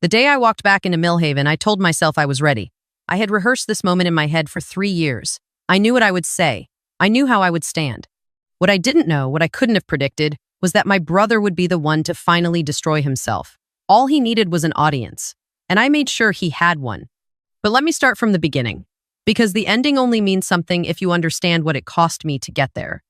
The day I walked back into Millhaven, I told myself I was ready. I had rehearsed this moment in my head for 3 years. I knew what I would say. I knew how I would stand. What I didn't know, what I couldn't have predicted, was that my brother would be the one to finally destroy himself. All he needed was an audience, and I made sure he had one. But let me start from the beginning, because the ending only means something if you understand what it cost me to get there.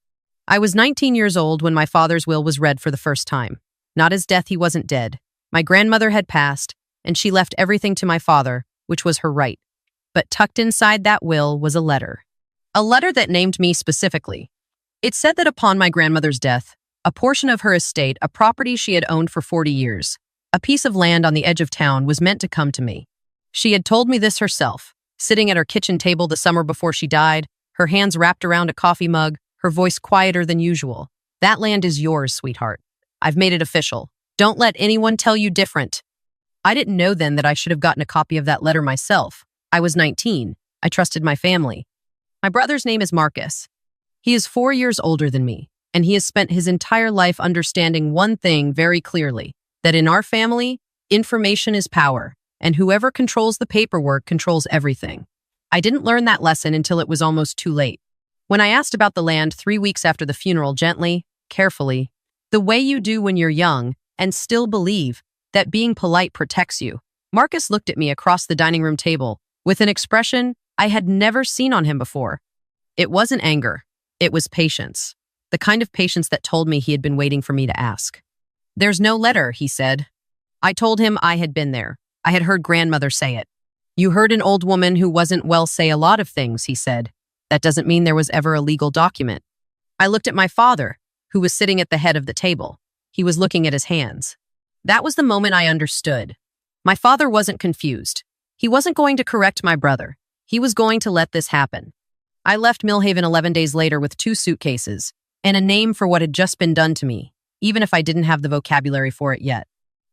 I was 19 years old when my father's will was read for the first time. Not his death, he wasn't dead. My grandmother had passed, and she left everything to my father, which was her right. But tucked inside that will was a letter. A letter that named me specifically. It said that upon my grandmother's death, a portion of her estate, a property she had owned for 40 years, a piece of land on the edge of town, was meant to come to me. She had told me this herself, sitting at her kitchen table the summer before she died, her hands wrapped around a coffee mug, her voice quieter than usual. That land is yours, sweetheart. I've made it official. Don't let anyone tell you different. I didn't know then that I should have gotten a copy of that letter myself. I was 19. I trusted my family. My brother's name is Marcus. He is 4 years older than me, and he has spent his entire life understanding one thing very clearly, that in our family, information is power, and whoever controls the paperwork controls everything. I didn't learn that lesson until it was almost too late. When I asked about the land 3 weeks after the funeral, gently, carefully, the way you do when you're young and still believe that being polite protects you, Marcus looked at me across the dining room table with an expression I had never seen on him before. It wasn't anger. It was patience. The kind of patience that told me he had been waiting for me to ask. There's no letter, he said. I told him I had been there. I had heard grandmother say it. You heard an old woman who wasn't well say a lot of things, he said. That doesn't mean there was ever a legal document. I looked at my father, who was sitting at the head of the table. He was looking at his hands. That was the moment I understood. My father wasn't confused. He wasn't going to correct my brother. He was going to let this happen. I left Millhaven 11 days later with 2 suitcases and a name for what had just been done to me, even if I didn't have the vocabulary for it yet.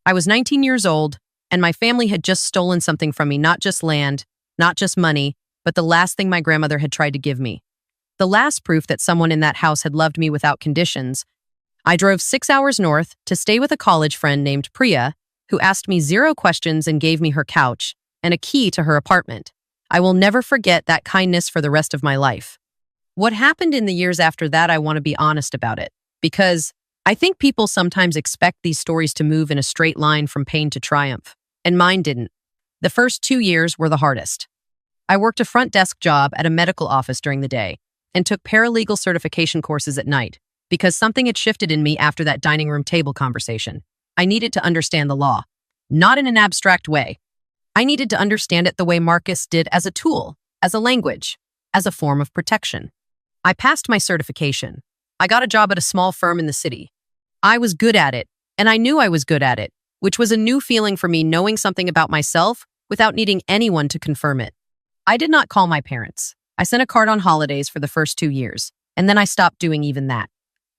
I was 19 years old, and my family had just stolen something from me, not just land, not just money, but the last thing my grandmother had tried to give me. The last proof that someone in that house had loved me without conditions. I drove 6 hours north to stay with a college friend named Priya, who asked me 0 questions and gave me her couch and a key to her apartment. I will never forget that kindness for the rest of my life. What happened in the years after that, I want to be honest about it, because I think people sometimes expect these stories to move in a straight line from pain to triumph, and mine didn't. The first 2 years were the hardest. I worked a front desk job at a medical office during the day and took paralegal certification courses at night because something had shifted in me after that dining room table conversation. I needed to understand the law, not in an abstract way. I needed to understand it the way Marcus did, as a tool, as a language, as a form of protection. I passed my certification. I got a job at a small firm in the city. I was good at it, and I knew I was good at it, which was a new feeling for me, knowing something about myself without needing anyone to confirm it. I did not call my parents. I sent a card on holidays for the first 2 years, and then I stopped doing even that.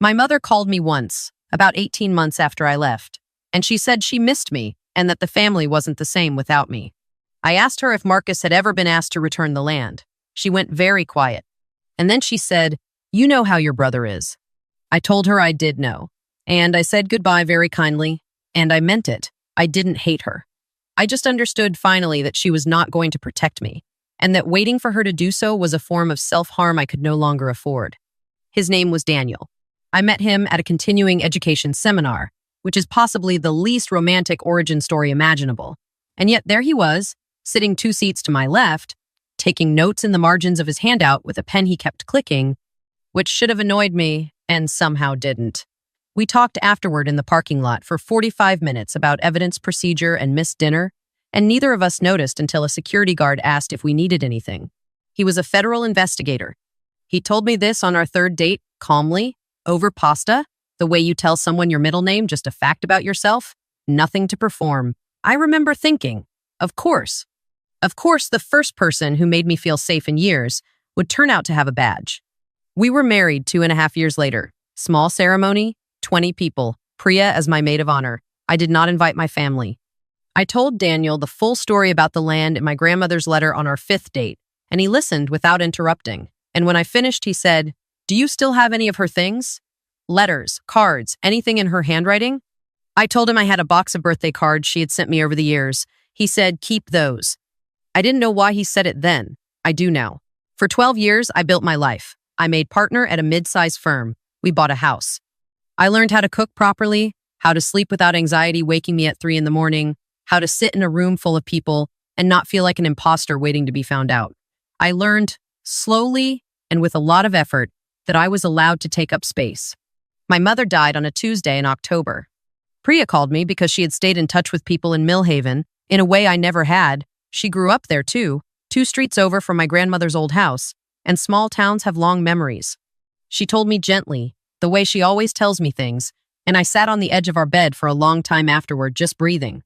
My mother called me once, about 18 months after I left, and she said she missed me and that the family wasn't the same without me. I asked her if Marcus had ever been asked to return the land. She went very quiet. And then she said, "You know how your brother is." I told her I did know. And I said goodbye very kindly. And I meant it. I didn't hate her. I just understood finally that she was not going to protect me, and that waiting for her to do so was a form of self-harm I could no longer afford. His name was Daniel. I met him at a continuing education seminar, which is possibly the least romantic origin story imaginable. And yet there he was, sitting 2 seats to my left, taking notes in the margins of his handout with a pen he kept clicking, which should have annoyed me and somehow didn't. We talked afterward in the parking lot for 45 minutes about evidence procedure and missed dinner, and neither of us noticed until a security guard asked if we needed anything. He was a federal investigator. He told me this on our 3rd date, calmly, over pasta, the way you tell someone your middle name, just a fact about yourself, nothing to perform. I remember thinking, of course, the first person who made me feel safe in years would turn out to have a badge. We were married 2.5 years later. Small ceremony, 20 people, Priya as my maid of honor. I did not invite my family. I told Daniel the full story about the land in my grandmother's letter on our 5th date, and he listened without interrupting. And when I finished, he said, "Do you still have any of her things? Letters, cards, anything in her handwriting?" I told him I had a box of birthday cards she had sent me over the years. He said, keep those. I didn't know why he said it then. I do now. For 12 years, I built my life. I made partner at a mid-sized firm. We bought a house. I learned how to cook properly, how to sleep without anxiety waking me at 3 in the morning, how to sit in a room full of people and not feel like an imposter waiting to be found out. I learned slowly and with a lot of effort that I was allowed to take up space. My mother died on a Tuesday in October. Priya called me because she had stayed in touch with people in Millhaven in a way I never had. She grew up there too, 2 streets over from my grandmother's old house, and small towns have long memories. She told me gently, the way she always tells me things, and I sat on the edge of our bed for a long time afterward, just breathing.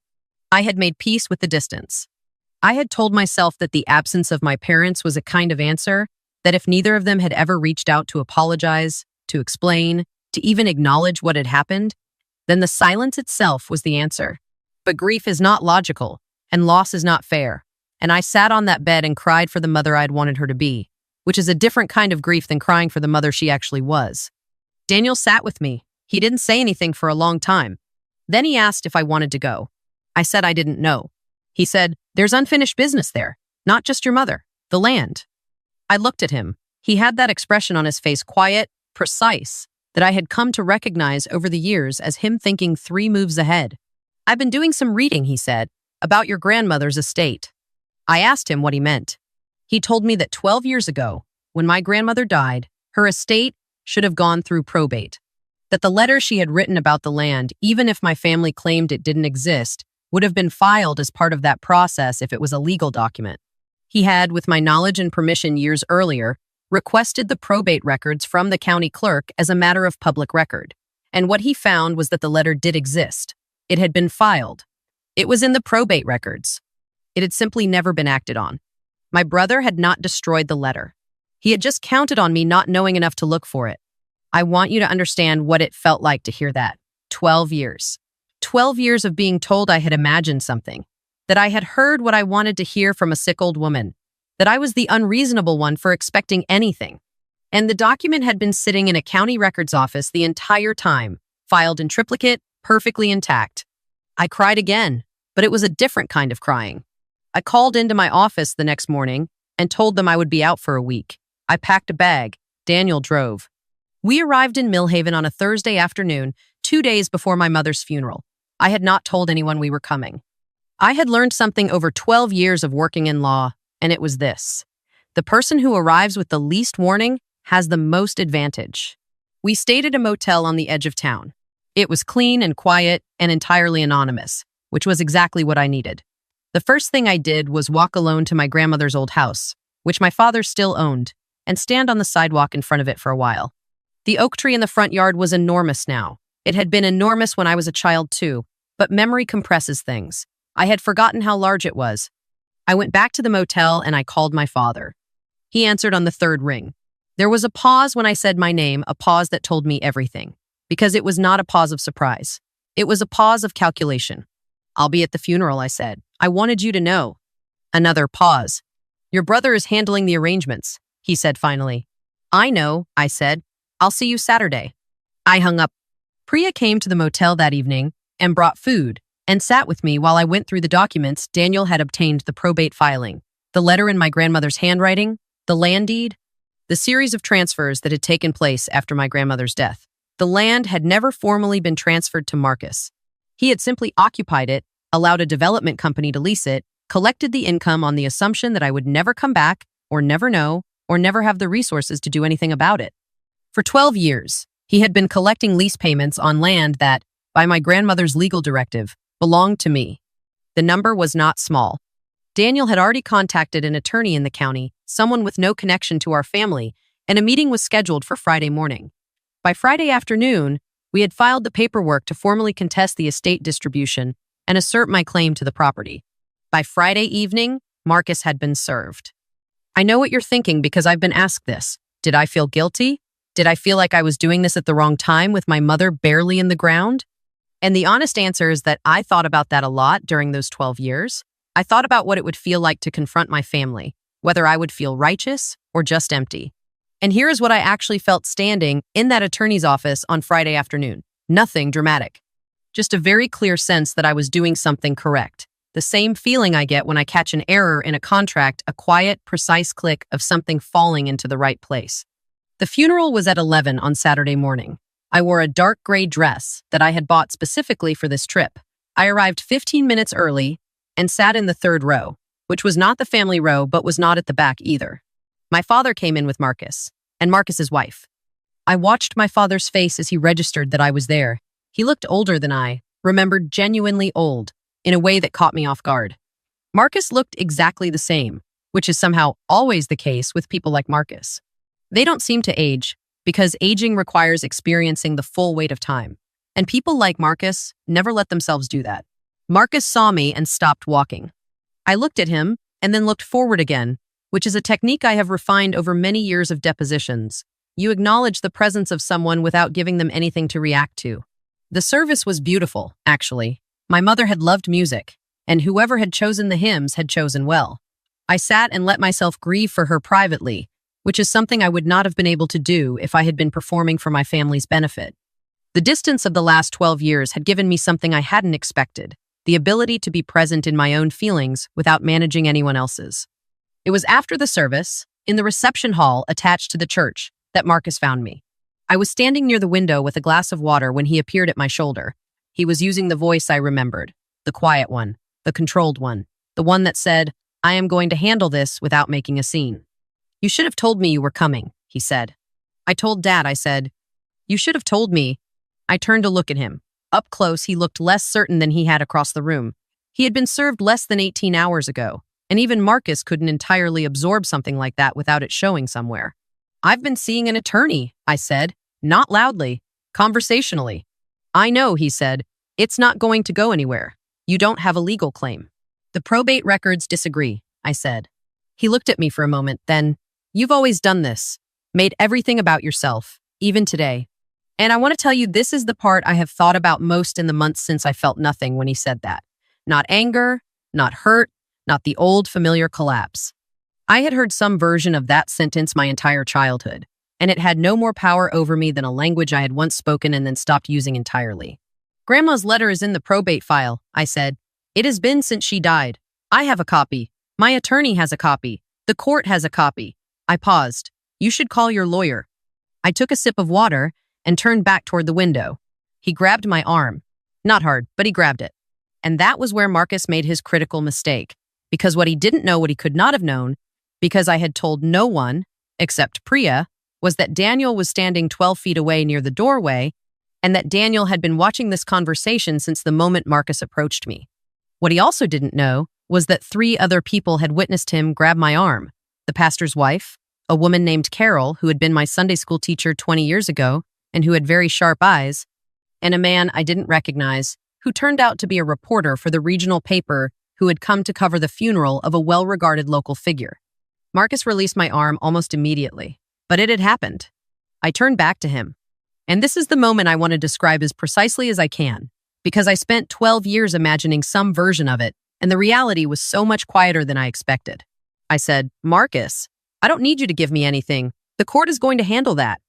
I had made peace with the distance. I had told myself that the absence of my parents was a kind of answer, that if neither of them had ever reached out to apologize, to explain, to even acknowledge what had happened, then the silence itself was the answer. But grief is not logical, and loss is not fair. And I sat on that bed and cried for the mother I'd wanted her to be, which is a different kind of grief than crying for the mother she actually was. Daniel sat with me. He didn't say anything for a long time. Then he asked if I wanted to go. I said I didn't know. He said, there's unfinished business there, not just your mother, the land. I looked at him. He had that expression on his face, quiet, precise, that I had come to recognize over the years as him thinking 3 moves ahead. I've been doing some reading, he said, about your grandmother's estate. I asked him what he meant. He told me that 12 years ago, when my grandmother died, her estate should have gone through probate. That the letter she had written about the land, even if my family claimed it didn't exist, would have been filed as part of that process if it was a legal document. He had, with my knowledge and permission years earlier, requested the probate records from the county clerk as a matter of public record. And what he found was that the letter did exist. It had been filed. It was in the probate records. It had simply never been acted on. My brother had not destroyed the letter. He had just counted on me not knowing enough to look for it. I want you to understand what it felt like to hear that. 12 years. 12 years of being told I had imagined something, that I had heard what I wanted to hear from a sick old woman, that I was the unreasonable one for expecting anything. And the document had been sitting in a county records office the entire time, filed in triplicate, perfectly intact. I cried again, but it was a different kind of crying. I called into my office the next morning and told them I would be out for a week. I packed a bag. Daniel drove. We arrived in Millhaven on a Thursday afternoon, 2 days before my mother's funeral. I had not told anyone we were coming. I had learned something over 12 years of working in law, and it was this. The person who arrives with the least warning has the most advantage. We stayed at a motel on the edge of town. It was clean and quiet and entirely anonymous, which was exactly what I needed. The first thing I did was walk alone to my grandmother's old house, which my father still owned, and stand on the sidewalk in front of it for a while. The oak tree in the front yard was enormous now. It had been enormous when I was a child too, but memory compresses things. I had forgotten how large it was. I went back to the motel and I called my father. He answered on the 3rd ring. There was a pause when I said my name, a pause that told me everything, because it was not a pause of surprise. It was a pause of calculation. I'll be at the funeral, I said. I wanted you to know. Another pause. Your brother is handling the arrangements, he said finally. I know, I said. I'll see you Saturday. I hung up. Priya came to the motel that evening and brought food and sat with me while I went through the documents Daniel had obtained, the probate filing, the letter in my grandmother's handwriting, the land deed, the series of transfers that had taken place after my grandmother's death. The land had never formally been transferred to Marcus. He had simply occupied it, allowed a development company to lease it, collected the income on the assumption that I would never come back, or never know, or never have the resources to do anything about it. For 12 years, he had been collecting lease payments on land that, by my grandmother's legal directive, belonged to me. The number was not small. Daniel had already contacted an attorney in the county, someone with no connection to our family, and a meeting was scheduled for Friday morning. By Friday afternoon, we had filed the paperwork to formally contest the estate distribution and assert my claim to the property. By Friday evening, Marcus had been served. I know what you're thinking because I've been asked this. Did I feel guilty? Did I feel like I was doing this at the wrong time with my mother barely in the ground? And the honest answer is that I thought about that a lot during those 12 years. I thought about what it would feel like to confront my family, whether I would feel righteous or just empty. And here is what I actually felt standing in that attorney's office on Friday afternoon. Nothing dramatic. just a very clear sense that I was doing something correct. The same feeling I get when I catch an error in a contract, a quiet, precise click of something falling into the right place. The funeral was at 11 on Saturday morning. I wore a dark gray dress that I had bought specifically for this trip. I arrived 15 minutes early and sat in the third row, which was not the family row but was not at the back either. My father came in with Marcus, and Marcus's wife. I watched my father's face as he registered that I was there. He looked older than I, remembered genuinely old, in a way that caught me off guard. Marcus looked exactly the same, which is somehow always the case with people like Marcus. They don't seem to age, because aging requires experiencing the full weight of time. And people like Marcus never let themselves do that. Marcus saw me and stopped walking. I looked at him and then looked forward again, which is a technique I have refined over many years of depositions. You acknowledge the presence of someone without giving them anything to react to. The service was beautiful, actually. My mother had loved music, and whoever had chosen the hymns had chosen well. I sat and let myself grieve for her privately, which is something I would not have been able to do if I had been performing for my family's benefit. The distance of the last 12 years had given me something I hadn't expected, the ability to be present in my own feelings without managing anyone else's. It was after the service, in the reception hall attached to the church, that Marcus found me. I was standing near the window with a glass of water when he appeared at my shoulder. He was using the voice I remembered, the quiet one, the controlled one, the one that said, "I am going to handle this without making a scene." "You should have told me you were coming," he said. I told Dad, I said. "You should have told me." I turned to look at him. Up close, he looked less certain than he had across the room. He had been served less than 18 hours ago, and even Marcus couldn't entirely absorb something like that without it showing somewhere. "I've been seeing an attorney," I said, not loudly, conversationally. "I know," he said. "It's not going to go anywhere. You don't have a legal claim." "The probate records disagree," I said. He looked at me for a moment, then, "You've always done this, made everything about yourself, even today." And I want to tell you, this is the part I have thought about most in the months since I felt nothing when he said that. Not anger, not hurt, not the old familiar collapse. I had heard some version of that sentence my entire childhood, and it had no more power over me than a language I had once spoken and then stopped using entirely. "Grandma's letter is in the probate file," I said. "It has been since she died. I have a copy. My attorney has a copy. The court has a copy." I paused. "You should call your lawyer." I took a sip of water and turned back toward the window. He grabbed my arm. Not hard, but he grabbed it. And that was where Marcus made his critical mistake. Because what he didn't know, what he could not have known, because I had told no one, except Priya, was that Daniel was standing 12 feet away near the doorway, and that Daniel had been watching this conversation since the moment Marcus approached me. What he also didn't know was that 3 other people had witnessed him grab my arm: the pastor's wife, a woman named Carol, who had been my Sunday school teacher 20 years ago, and who had very sharp eyes, and a man I didn't recognize, who turned out to be a reporter for the regional paper who had come to cover the funeral of a well-regarded local figure. Marcus released my arm almost immediately, but it had happened. I turned back to him. And this is the moment I want to describe as precisely as I can, because I spent 12 years imagining some version of it, and the reality was so much quieter than I expected. I said, "Marcus, I don't need you to give me anything. The court is going to handle that.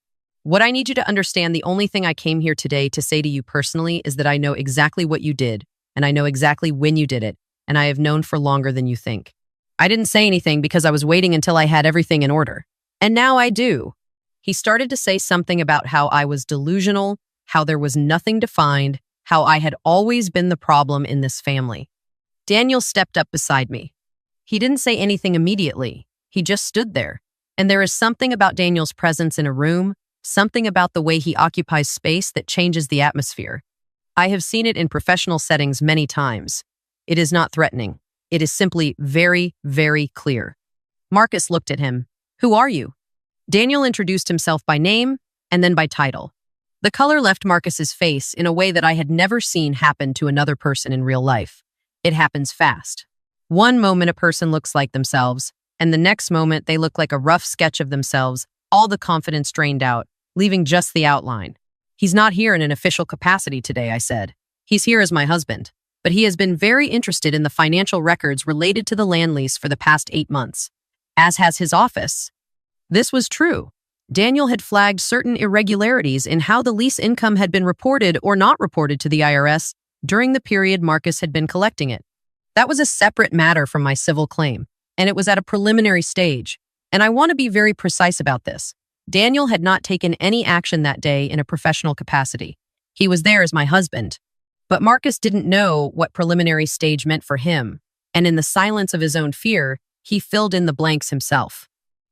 What I need you to understand, the only thing I came here today to say to you personally is that I know exactly what you did, and I know exactly when you did it, and I have known for longer than you think." I didn't say anything because I was waiting until I had everything in order. And now I do. He started to say something about how I was delusional, how there was nothing defined, how I had always been the problem in this family. Daniel stepped up beside me. He didn't say anything immediately. He just stood there. And there is something about Daniel's presence in a room, something about the way he occupies space that changes the atmosphere. I have seen it in professional settings many times. It is not threatening. It is simply very, very clear. Marcus looked at him. "Who are you?" Daniel introduced himself by name and then by title. The color left Marcus's face in a way that I had never seen happen to another person in real life. It happens fast. One moment a person looks like themselves, and the next moment they look like a rough sketch of themselves, all the confidence drained out, leaving just the outline. "He's not here in an official capacity today," I said. "He's here as my husband, but he has been very interested in the financial records related to the land lease for the past 8 months, as has his office." This was true. Daniel had flagged certain irregularities in how the lease income had been reported or not reported to the IRS during the period Marcus had been collecting it. That was a separate matter from my civil claim, and it was at a preliminary stage. And I want to be very precise about this. Daniel had not taken any action that day in a professional capacity. He was there as my husband. But Marcus didn't know what preliminary stage meant for him, and in the silence of his own fear, he filled in the blanks himself.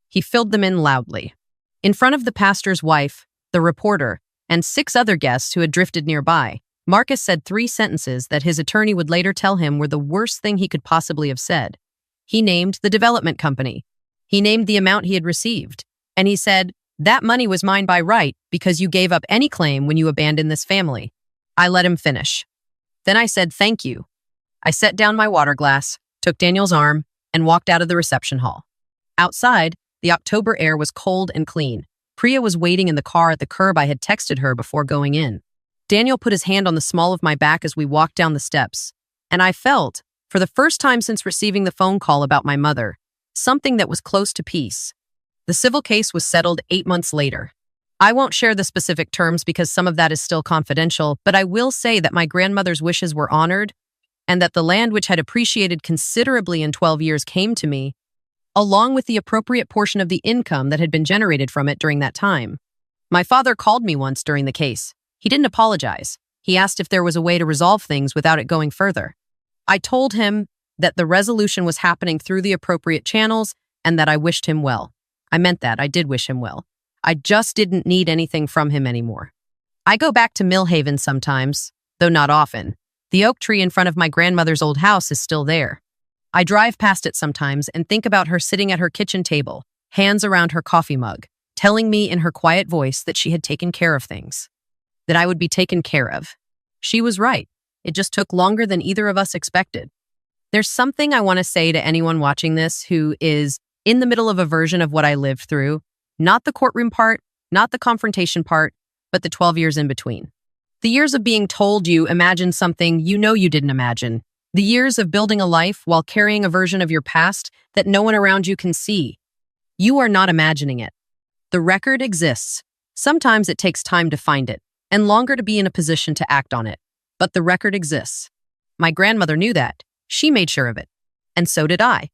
He filled them in loudly. In front of the pastor's wife, the reporter, and 6 other guests who had drifted nearby, Marcus said 3 sentences that his attorney would later tell him were the worst thing he could possibly have said. He named the development company. He named the amount he had received. And he said, "That money was mine by right because you gave up any claim when you abandoned this family." I let him finish. Then I said, "Thank you." I set down my water glass, took Daniel's arm, and walked out of the reception hall. Outside, the October air was cold and clean. Priya was waiting in the car at the curb I had texted her before going in. Daniel put his hand on the small of my back as we walked down the steps, and I felt, for the first time since receiving the phone call about my mother, something that was close to peace. The civil case was settled 8 months later. I won't share the specific terms because some of that is still confidential, but I will say that my grandmother's wishes were honored and that the land, which had appreciated considerably in 12 years, came to me, along with the appropriate portion of the income that had been generated from it during that time. My father called me once during the case. He didn't apologize. He asked if there was a way to resolve things without it going further. I told him that the resolution was happening through the appropriate channels and that I wished him well. I meant that. I did wish him well. I just didn't need anything from him anymore. I go back to Millhaven sometimes, though not often. The oak tree in front of my grandmother's old house is still there. I drive past it sometimes and think about her sitting at her kitchen table, hands around her coffee mug, telling me in her quiet voice that she had taken care of things, that I would be taken care of. She was right. It just took longer than either of us expected. There's something I want to say to anyone watching this who is in the middle of a version of what I lived through, not the courtroom part, not the confrontation part, but the 12 years in between. The years of being told you imagine something you know you didn't imagine. The years of building a life while carrying a version of your past that no one around you can see. You are not imagining it. The record exists. Sometimes it takes time to find it, and longer to be in a position to act on it. But the record exists. My grandmother knew that. She made sure of it. And so did I.